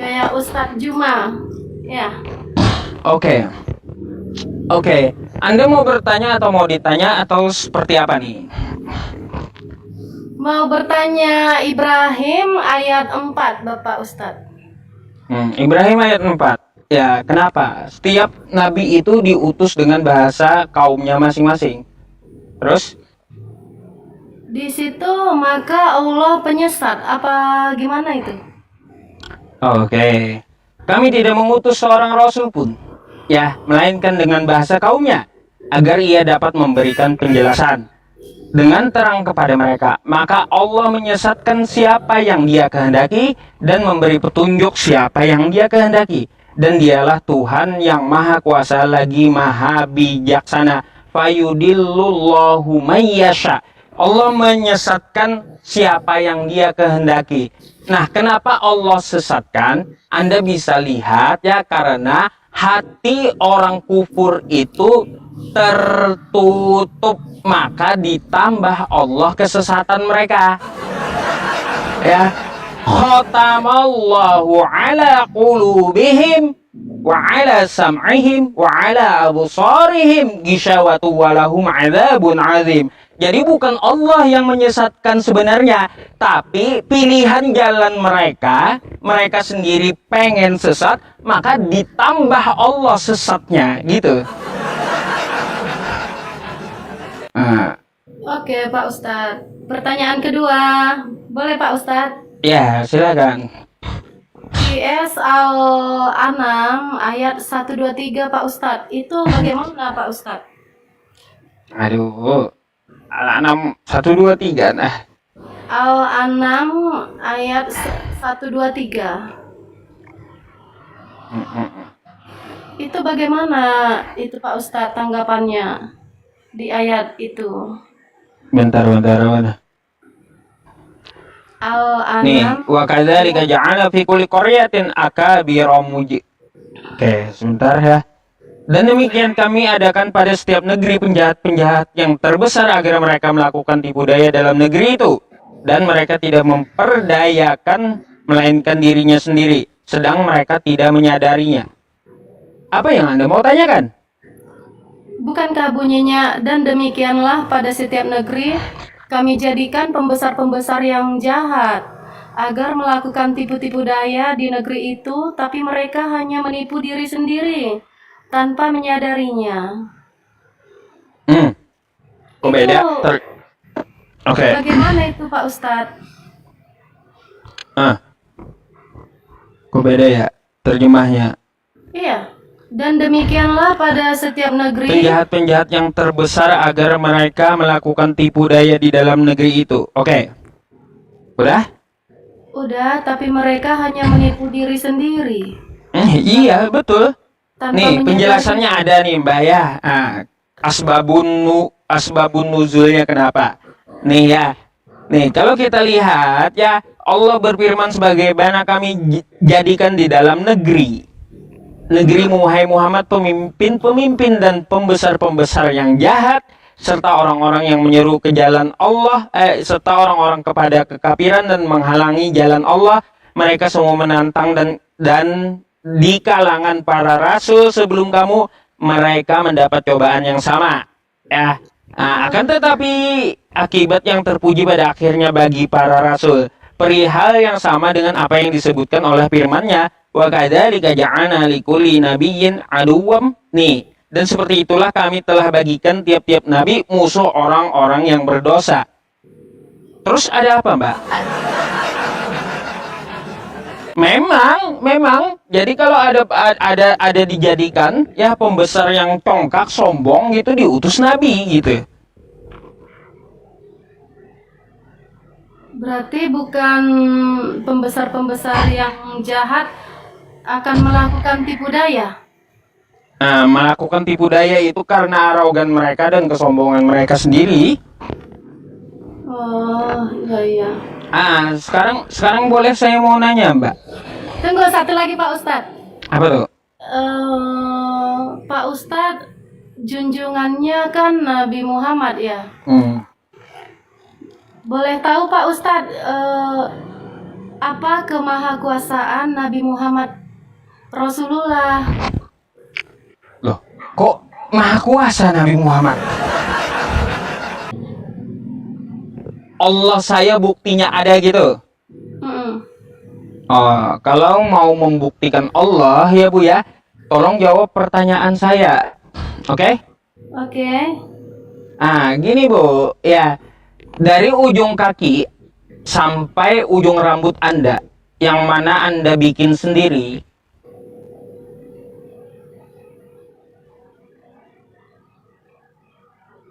Kayak Ustadz Juma. Ya. Oke. Oke. Anda mau bertanya atau mau ditanya atau seperti apa nih? Mau bertanya Ibrahim ayat 4, Bapak Ustadz. Ibrahim ayat 4. Ya, kenapa? Setiap nabi itu diutus dengan bahasa kaumnya masing-masing. Terus? Di situ maka Allah penyesat. Apa gimana itu? Oke. Kami tidak mengutus seorang rasul pun, ya, melainkan dengan bahasa kaumnya, agar ia dapat memberikan penjelasan dengan terang kepada mereka. Maka Allah menyesatkan siapa yang Dia kehendaki dan memberi petunjuk siapa yang Dia kehendaki. Dan Dialah Tuhan yang Maha Kuasa lagi Maha Bijaksana. Fayudillullahu mayyasha. Allah menyesatkan siapa yang Dia kehendaki. Nah, kenapa Allah sesatkan? Anda bisa lihat ya, karena hati orang kufur itu tertutup, maka ditambah Allah kesesatan mereka. Ya, khatamallahu ala qulubihim wa ala sam'ihim wa ala absarihim ghishawatu wa lahum adzabun azim. Jadi bukan Allah yang menyesatkan sebenarnya, tapi pilihan jalan mereka, mereka sendiri pengen sesat, maka ditambah Allah sesatnya, gitu. Oke, Pak Ustadz. Pertanyaan kedua. Boleh, Pak Ustadz? Ya, silakan. IS Al-An'am ayat 123, Pak Ustadz. Itu bagaimana, Pak Ustadz? Aduh, Al-An'am 123, nah. Al-An'am ayat 123. Itu bagaimana itu, Pak Ustadz, tanggapannya di ayat itu? Bentar. Nih, Al-An'am. wa kadzalika ja'ala fi kulli qaryatin akabira muji. Oke, sebentar ya. Dan demikian kami adakan pada setiap negeri penjahat-penjahat yang terbesar agar mereka melakukan tipu daya dalam negeri itu. Dan mereka tidak memperdayakan melainkan dirinya sendiri, sedang mereka tidak menyadarinya. Apa yang Anda mau tanyakan? Bukankah bunyinya, dan demikianlah pada setiap negeri kami jadikan pembesar-pembesar yang jahat agar melakukan tipu-tipu daya di negeri itu, tapi mereka hanya menipu diri sendiri tanpa menyadarinya. Kok beda? Oke. Bagaimana itu, Pak Ustadz? Kok beda ya terjemahnya? Iya. Dan demikianlah pada setiap negeri Penjahat-penjahat yang terbesar agar mereka melakukan tipu daya di dalam negeri itu. Oke. Udah? udah, tapi mereka hanya menipu diri sendiri Iya, betul. tanpa Nih, menyadari. penjelasannya ada nih, Mbak ya. Asbabun nuzulnya kenapa? Nih ya. Nih, kalau kita lihat ya, Allah berfirman sebagaimana kami jadikan di dalam negerimu, hai Muhammad, pemimpin-pemimpin dan pembesar-pembesar yang jahat, serta orang-orang yang menyeru ke jalan Allah, serta orang-orang kepada kekafiran dan menghalangi jalan Allah. Mereka semua menantang dan di kalangan para rasul sebelum kamu, mereka mendapat cobaan yang sama. Ya, akan tetapi akibat yang terpuji pada akhirnya bagi para rasul. Perihal yang sama dengan apa yang disebutkan oleh firman-Nya, wa kadzalika ja'alna likulli nabiyyin aduwwam. Nih, dan seperti itulah kami telah bagikan tiap-tiap nabi musuh orang-orang yang berdosa. Terus ada apa, Mbak? Memang. Jadi kalau ada dijadikan ya pembesar yang congkak, sombong gitu, diutus nabi gitu. Berarti bukan pembesar-pembesar yang jahat akan melakukan tipu daya. Nah, melakukan tipu daya itu karena arogan mereka dan kesombongan mereka sendiri. Oh, iya. Sekarang boleh saya mau nanya, Mbak? Tunggu satu lagi, Pak Ustadz. Apa tuh? Pak Ustadz, junjungannya kan Nabi Muhammad ya. Boleh tahu Pak Ustadz, Apa kemahakuasaan Nabi Muhammad Rasulullah? Loh, kok maha kuasa Nabi Muhammad? Allah saya buktinya ada gitu. Mm-mm. Oh, kalau mau membuktikan Allah ya Bu ya, tolong jawab pertanyaan saya. Oke? Oke. Gini Bu, ya dari ujung kaki sampai ujung rambut Anda, yang mana Anda bikin sendiri,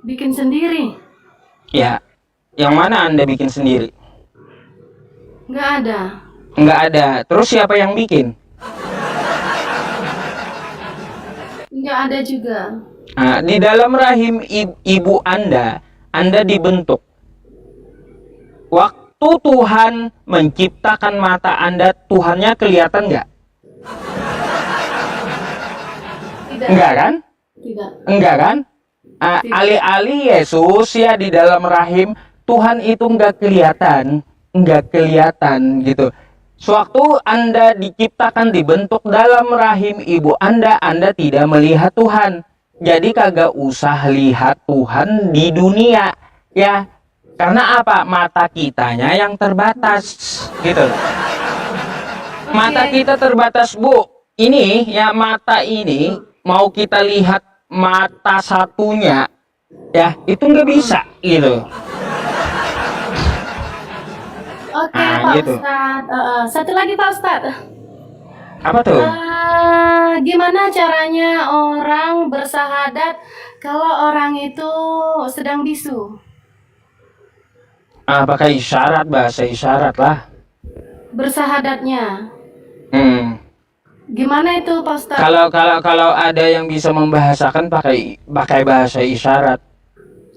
Bikin sendiri? ya, yang mana Anda bikin sendiri? Nggak ada. Nggak ada. Terus siapa yang bikin? Nggak ada juga. Di dalam rahim ibu Anda dibentuk. Waktu Tuhan menciptakan mata Anda, Tuhannya kelihatan nggak? Tidak. Enggak kan? Tidak. Enggak kan? Alih-alih Yesus ya di dalam rahim, Tuhan itu nggak kelihatan gitu. Sewaktu Anda diciptakan, dibentuk dalam rahim ibu Anda tidak melihat Tuhan. Jadi kagak usah lihat Tuhan di dunia ya. Karena apa? Mata kitanya yang terbatas gitu. Mata kita terbatas, Bu. Ini ya, mata ini mau kita lihat mata satunya ya, itu nggak bisa gitu. Oke, Pak Gitu. Ustadz. Satu lagi Pak Ustadz. Apa tuh? Gimana caranya orang bersahadat kalau orang itu sedang bisu? Pakai isyarat, bahasa isyarat lah. Bersahadatnya. Gimana itu Pak Ustadz? Kalau ada yang bisa membahasakan, pakai bahasa isyarat.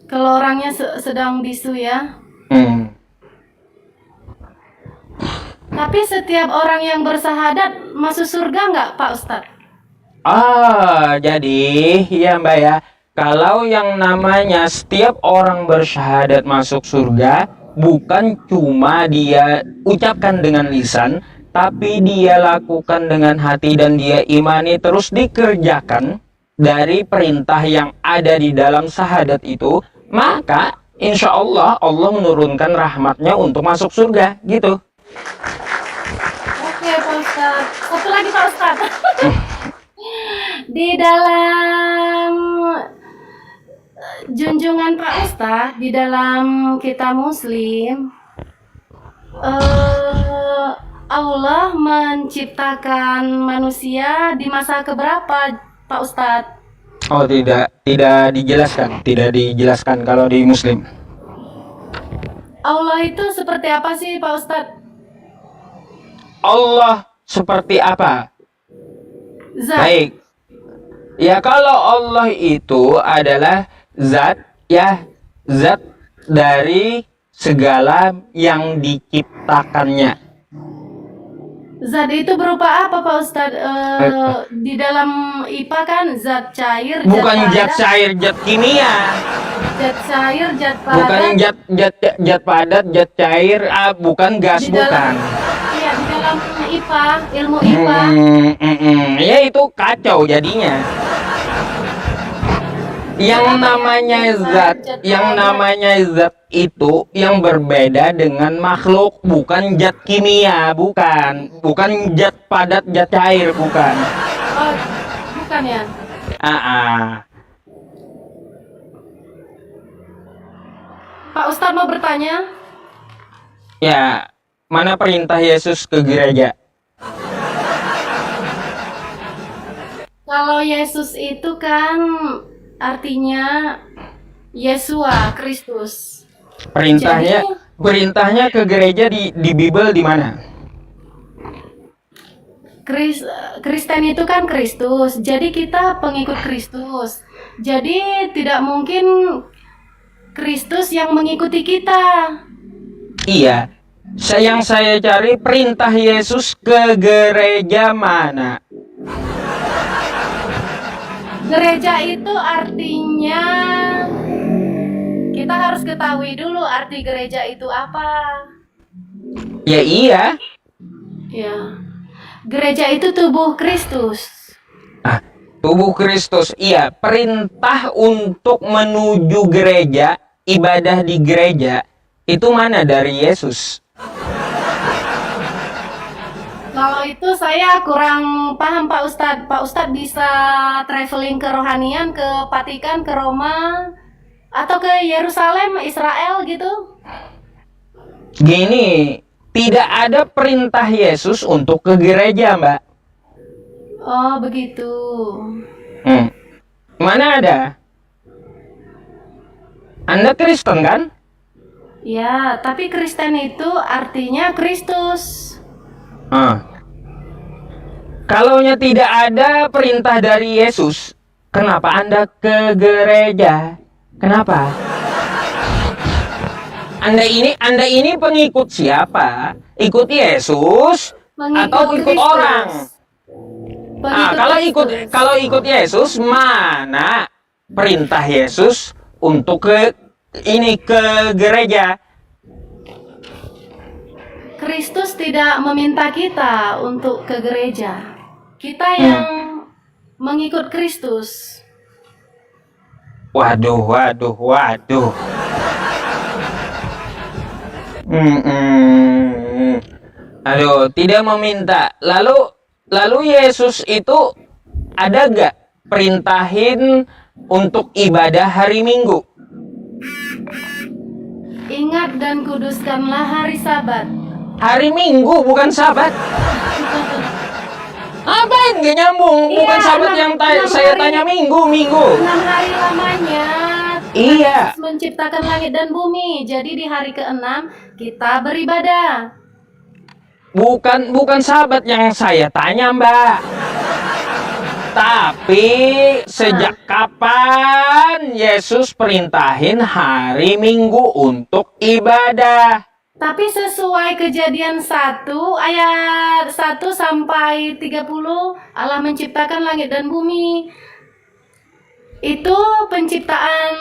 Kalau orangnya sedang bisu ya. Tapi setiap orang yang bersahadat masuk surga nggak Pak Ustadz? Jadi ya Mbak ya, kalau yang namanya setiap orang bersyahadat masuk surga, bukan cuma dia ucapkan dengan lisan, tapi dia lakukan dengan hati dan dia imani, terus dikerjakan dari perintah yang ada di dalam syahadat itu, maka insya Allah Allah menurunkan rahmatnya untuk masuk surga gitu. Oke Pak Ustadz. Satu lagi Pak Ustadz. Di dalam junjungan Pak Ustadz, di dalam kita Muslim, Allah menciptakan manusia di masa keberapa Pak Ustadz? Oh, tidak dijelaskan kalau di Muslim. Allah itu seperti apa sih Pak Ustadz? Allah seperti apa? Zat. Baik. Ya, kalau Allah itu adalah zat ya, zat dari segala yang diciptakannya. Zat itu berupa apa Pak Ustadz? Di dalam IPA kan zat cair, Bukan zat zat padat, cair, zat kimia. zat cair, zat padat. Bukan zat padat, zat cair, bukan gas, Di dalam- bukan. Iya, di dalam IPA, ilmu IPA. Ya itu kacau jadinya. Yang namanya zat itu yang berbeda dengan makhluk, bukan zat kimia, bukan zat padat, zat cair, bukan. Oh, bukan ya? Pak Ustadz mau bertanya? Ya, mana perintah Yesus ke gereja? Kalau Yesus itu kan artinya Yesua, Kristus. Perintahnya ke gereja di Bible di mana? Kristen itu kan Kristus, jadi kita pengikut Kristus. Jadi tidak mungkin Kristus yang mengikuti kita. Iya. Yang saya cari perintah Yesus ke gereja mana? Gereja itu artinya kita harus ketahui dulu arti gereja itu apa. Ya iya. Ya. Gereja itu tubuh Kristus. Ah, tubuh Kristus, iya, perintah untuk menuju gereja, ibadah di gereja, itu mana dari Yesus? Kalau itu saya kurang paham Pak Ustadz. Pak Ustadz bisa traveling ke rohanian, ke Vatikan, ke Roma, atau ke Yerusalem, Israel gitu? Gini, tidak ada perintah Yesus untuk ke gereja, Mbak. Oh, begitu. Mana ada? Anda Kristen kan? Ya, tapi Kristen itu artinya Kristus. Kalaunya tidak ada perintah dari Yesus, kenapa Anda ke gereja? Kenapa? Anda ini pengikut siapa? Ikut Yesus atau ikut Kristus. orang? Pengikut Kalau Kristus. ikut Yesus, mana perintah Yesus untuk ke gereja? Kristus tidak meminta kita untuk ke gereja. Kita yang mengikut Kristus. Waduh. Aduh, tidak meminta. Lalu Yesus itu ada gak perintahin untuk ibadah hari Minggu? Ingat dan kuduskanlah hari Sabat. Hari Minggu bukan Sabat. Apain gak nyambung? Iya, Bukan Sabat yang saya tanya Minggu. 6 hari lamanya Iya. Yesus menciptakan langit dan bumi. Jadi di hari ke-6 kita beribadah. Bukan Sabat yang saya tanya, Mbak. Tapi sejak kapan Yesus perintahin hari Minggu untuk ibadah? Tapi sesuai Kejadian 1 ayat 1 sampai 30, Allah menciptakan langit dan bumi. Itu penciptaan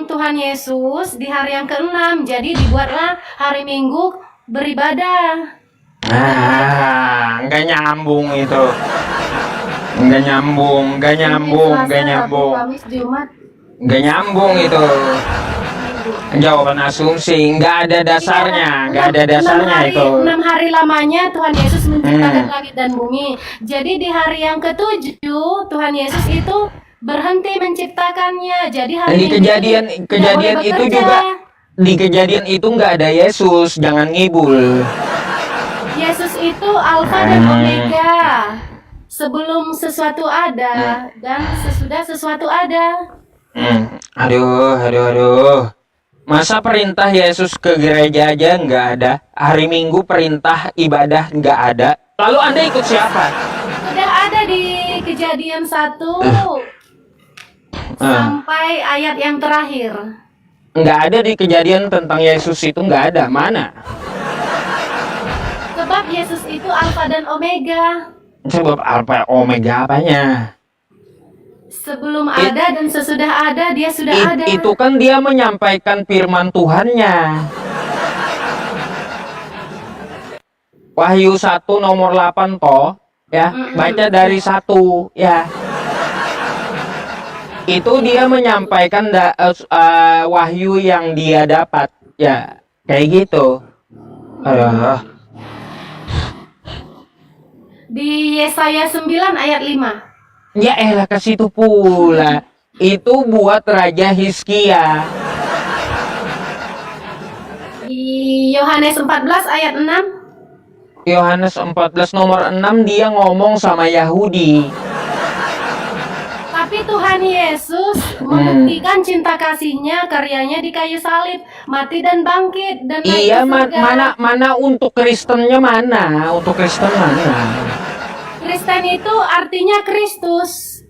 Tuhan Yesus di hari yang ke-6. Jadi dibuatlah hari Minggu beribadah. Nggak nyambung itu. Nggak nyambung. Rabu, Kamis, Jumat, Nggak nyambung itu. Jawaban asumsi, nggak ada dasarnya, itu. 6 hari lamanya Tuhan Yesus menciptakan langit dan bumi. Jadi di hari yang ke-7 Tuhan Yesus itu berhenti menciptakannya. Jadi hari Di kejadian itu juga, di kejadian itu nggak ada Yesus, jangan ngibul. Yesus itu Alfa dan Omega. Sebelum sesuatu ada dan sesudah sesuatu ada. Aduh. Masa perintah Yesus ke gereja aja nggak ada? Hari Minggu perintah ibadah nggak ada? Lalu Anda ikut siapa? Sudah ada di Kejadian 1 sampai ayat yang terakhir. Nggak ada di kejadian tentang Yesus itu, nggak ada. Mana? Sebab Yesus itu Alfa dan Omega. Sebab Alfa Omega apanya? Sebelum ada dan sesudah ada, dia sudah ada. Itu kan dia menyampaikan firman Tuhannya. Wahyu 1 nomor 8 toh, ya, baca dari 1, ya. Itu dia menyampaikan wahyu yang dia dapat, ya, kayak gitu. Aduh. Di Yesaya 9 ayat 5. Ya elah, ke situ pula. Itu buat Raja Hizkia. Di Yohanes 14 ayat 6. Yohanes 14 nomor 6 dia ngomong sama Yahudi. Tapi Tuhan Yesus membuktikan cinta kasihnya, karyanya di kayu salib, mati dan bangkit dan naik Iya, ke surga. mana untuk Kristennya mana? Untuk Kristen mana? Kristen itu artinya Kristus.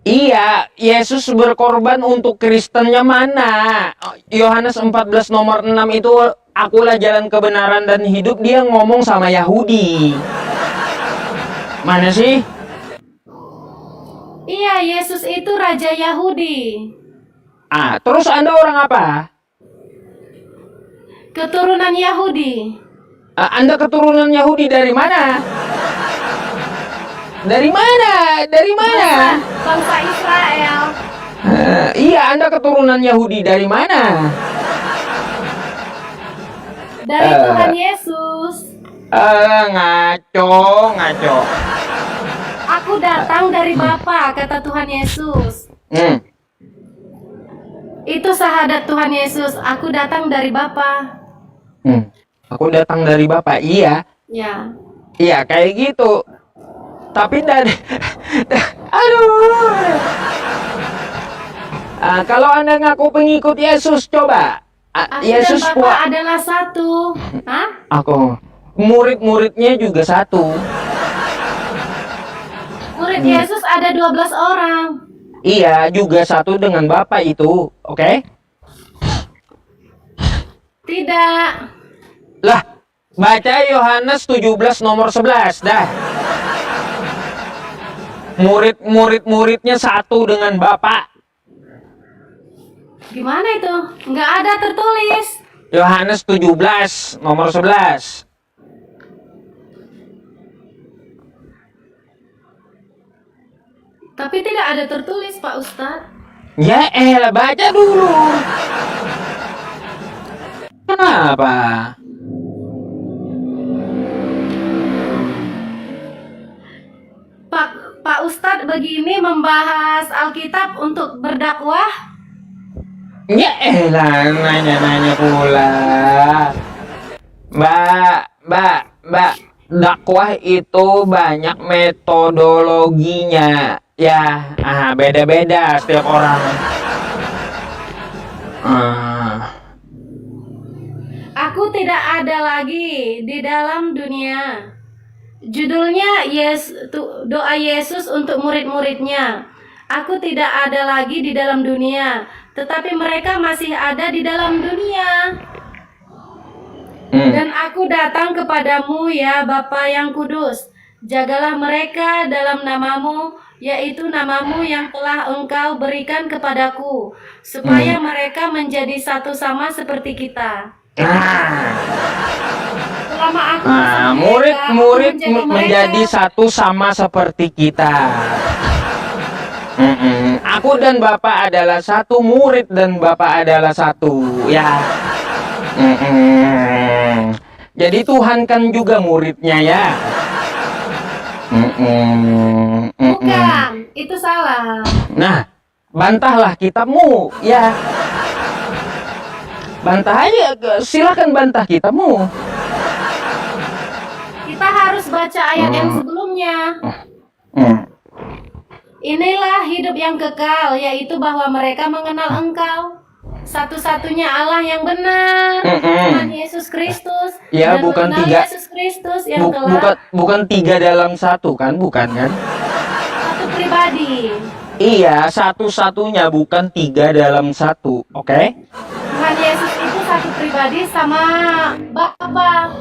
Iya, Yesus berkorban untuk Kristennya mana? Yohanes 14 nomor 6 itu, akulah jalan kebenaran dan hidup, dia ngomong sama Yahudi. Mana sih? Iya, Yesus itu Raja Yahudi. Terus Anda orang apa? Keturunan Yahudi. Anda keturunan Yahudi dari mana? Dari mana? Dari mana? Bangsa Israel. Iya, Anda keturunan Yahudi dari mana? Dari Tuhan Yesus. Ngaco, ngaco. Aku datang dari Bapa, kata Tuhan Yesus. Itu syahadat Tuhan Yesus. Aku datang dari Bapa. Aku datang dari Bapak. Iya, Ya. iya kayak gitu. Tapi dari, aduh. Kalau Anda ngaku pengikut Yesus, coba. Aku Yesus dan Bapa adalah satu. Hah? Aku murid-muridnya juga satu. Murid Yesus ada 12 orang. Iya, juga satu dengan Bapak itu, oke? Tidak. Lah, baca Yohanes 17 nomor 11 dah. Murid-muridnya satu dengan Bapak. Gimana itu? Nggak ada tertulis. Yohanes 17 nomor 11. Tapi tidak ada tertulis, Pak Ustadz. Ya elah, baca dulu. Kenapa? Pak Ustadz begini membahas Alkitab untuk berdakwah. Ya elah, nanya-nanya pula. Mbak, dakwah itu banyak metodologinya. Ya, beda-beda setiap orang. Aku tidak ada lagi di dalam dunia. Judulnya doa Yesus untuk murid-muridnya. Aku tidak ada lagi di dalam dunia, tetapi mereka masih ada di dalam dunia. Dan aku datang kepadamu ya Bapa yang kudus. Jagalah mereka dalam namamu, yaitu namamu yang telah engkau berikan kepadaku, supaya mereka menjadi satu sama seperti kita. Selama aku bersama murid-murid mereka, menjadi satu sama seperti kita. Aku dan Bapak adalah satu, murid dan Bapak adalah satu, ya. Jadi Tuhan kan juga muridnya, ya. Bukan, itu salah. Nah, bantahlah kitabmu, ya. Bantah aja, silakan bantah kitabmu. Kita harus baca ayat yang sebelumnya. Inilah hidup yang kekal, yaitu bahwa mereka mengenal Engkau, satu-satunya Allah yang benar, Tuhan Yesus Kristus. Ya, dan bukan mengenal tiga. Yesus Kristus yang telah Bukan tiga dalam satu kan, bukan kan? satu pribadi. Iya, satu-satunya, bukan tiga dalam satu, oke? Tuhan Yesus itu satu pribadi sama Bapa.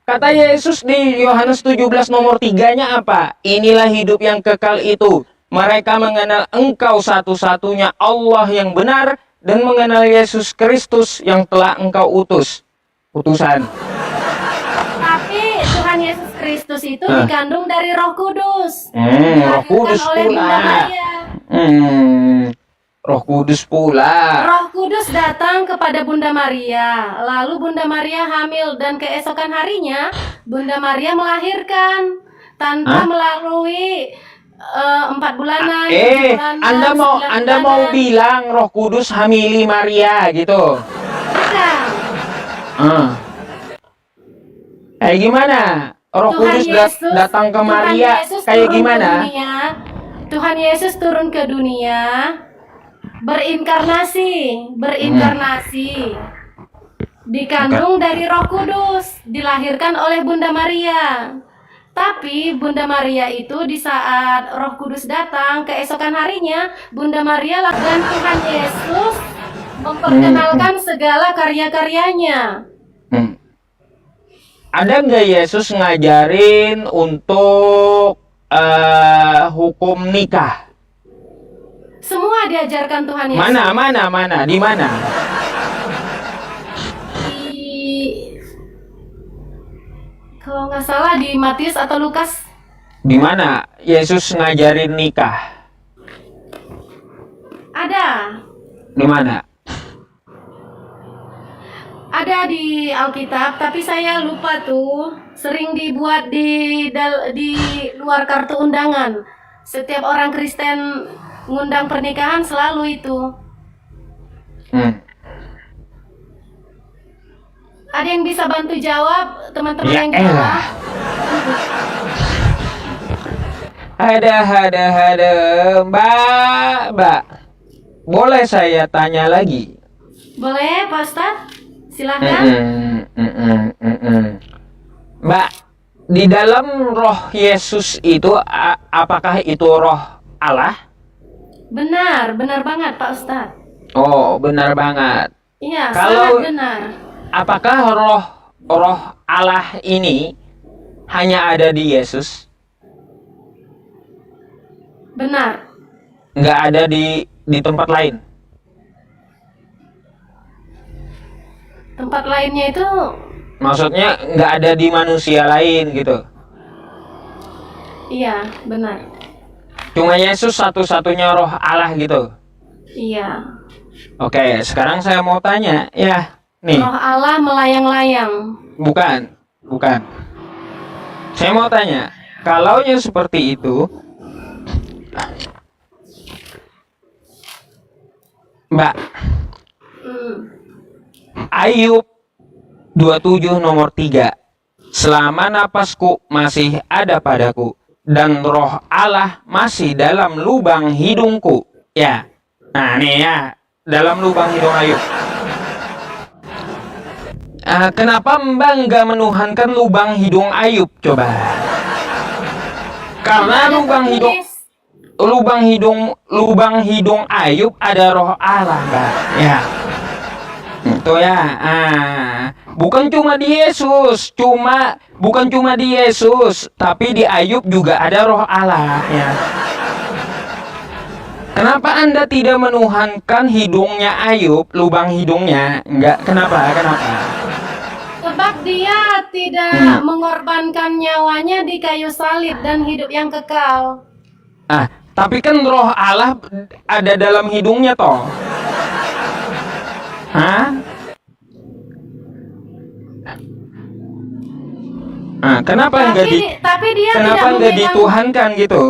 Kata Yesus di Yohanes 17 nomor 3-nya apa? Inilah hidup yang kekal itu. Mereka mengenal Engkau satu-satunya Allah yang benar dan mengenal Yesus Kristus yang telah Engkau utusan. Tapi Tuhan Yesus Kristus itu dikandung dari Roh Kudus. Roh Kudus oleh Bunda pula. Maria. Roh Kudus pula. Roh Kudus datang kepada Bunda Maria. Lalu Bunda Maria hamil dan keesokan harinya Bunda Maria melahirkan tanpa melalui 4 bulanan. 7 bulanan, 9 Anda mau bulanan. bilang Roh Kudus hamili Maria gitu? Bukan. Kayak gimana? Roh Kudus datang ke Maria kayak gimana? Tuhan Yesus turun ke dunia, berinkarnasi, dikandung dari Roh Kudus, dilahirkan oleh Bunda Maria. Tapi Bunda Maria itu di saat Roh Kudus datang keesokan harinya, Bunda Maria dan Tuhan Yesus memperkenalkan segala karya-karyanya. Ada nggak Yesus ngajarin untuk hukum nikah? Semua diajarkan Tuhan Yesus. Mana? Di mana? Kalau nggak salah di Matius atau Lukas. Di mana Yesus ngajarin nikah? Ada. Di mana? Ada di Alkitab, tapi saya lupa tuh. Sering dibuat di luar kartu undangan. Setiap orang Kristen ngundang pernikahan selalu itu. Ada yang bisa bantu jawab, teman-teman Ya yang di bawah? elah. Ada, Mbak. Boleh saya tanya lagi? Boleh, Pak Ustadz? Silahkan. Mbak, di dalam roh Yesus itu, apakah itu roh Allah? Benar banget Pak Ustadz. Oh, benar banget. Iya, Kalau- sangat benar. Apakah roh Allah ini hanya ada di Yesus? Benar. Nggak ada di tempat lain? Tempat lainnya itu Maksudnya nggak ada di manusia lain gitu? iya, benar. Cuma Yesus satu-satunya roh Allah gitu? Iya. Oke, sekarang saya mau tanya, ya, nih, Roh Allah melayang-layang. bukan. Saya mau tanya, kalaunya seperti itu, Mbak, Ayub 27 nomor 3. Selama napasku masih ada padaku dan roh Allah masih dalam lubang hidungku. Ya. Nah, nih ya, dalam lubang hidung Ayub. Kenapa Mbak nggak menuhankan lubang hidung Ayub coba? Karena Ada lubang hidung Ayub ada roh Allah, Mbak. Ya. Itu ya. Bukan cuma di Yesus, tapi di Ayub juga ada roh Allah, ya. Kenapa Anda tidak menuhankan hidungnya Ayub, lubang hidungnya? Enggak, kenapa? Sebab dia tidak mengorbankan nyawanya di kayu salib dan hidup yang kekal. Tapi kan roh Allah ada dalam hidungnya toh. Hah? Kenapa enggak Tapi dia kenapa tidak enggak memegang, dituhankan gitu?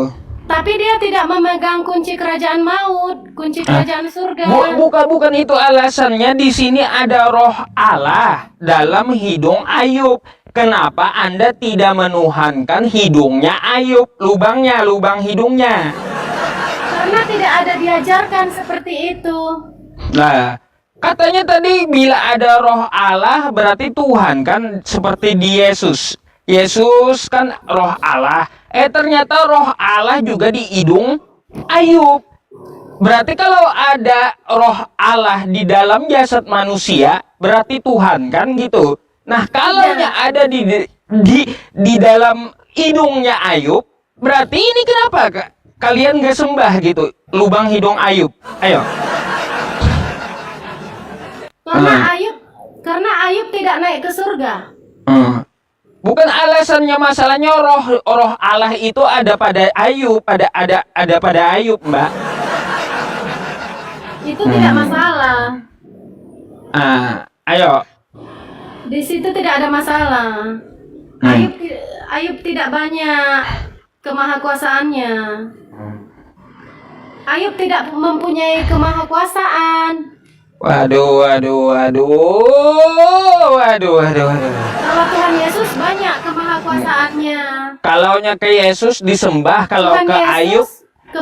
tapi dia tidak memegang kunci kerajaan maut, kunci kerajaan surga. Bukan itu alasannya. Di sini ada roh Allah dalam hidung Ayub. Kenapa Anda tidak menuhankan hidungnya Ayub, lubang hidungnya? Karena tidak ada diajarkan seperti itu. Nah, katanya tadi bila ada roh Allah berarti Tuhan kan, seperti di Yesus. Yesus kan roh Allah. Ternyata roh Allah juga di hidung Ayub. Berarti kalau ada roh Allah di dalam jasad manusia, berarti Tuhan kan gitu. Nah, kalau ada di dalam hidungnya Ayub, berarti ini kenapa kalian nggak sembah gitu lubang hidung Ayub? Ayo. Karena Ayub tidak naik ke surga. Bukan alasannya, masalahnya roh Allah itu ada pada Ayub, ada pada Ayub, Mbak. Itu tidak masalah. Ayo. Di situ tidak ada masalah. Ayub tidak banyak kemahakuasaannya. Ayub tidak mempunyai kemahakuasaan. Waduh. Kalau Tuhan Yesus banyak kemahakuasaannya. Kalaunya ke Yesus disembah, kalau Tuhan ke Yesus, Ayub,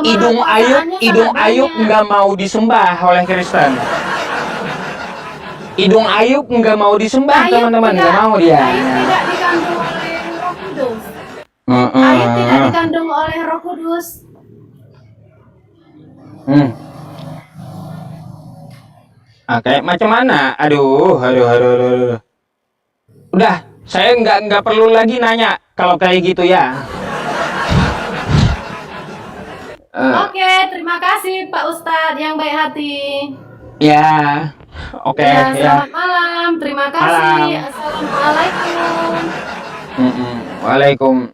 hidung kemahakuasaannya Ayub sangat nggak mau disembah oleh Kristen. Hidung Ayub nggak mau disembah, teman-teman, nggak mau dia. Ayub tidak dikandung oleh Roh Kudus. Ayub tidak dikandung oleh Roh Kudus. Kayak macam mana? Aduh. Udah, saya nggak perlu lagi nanya kalau kayak gitu ya. Oke, terima kasih Pak Ustadz yang baik hati. Ya, oke. Selamat malam, terima kasih. Malam. Assalamualaikum. Waalaikum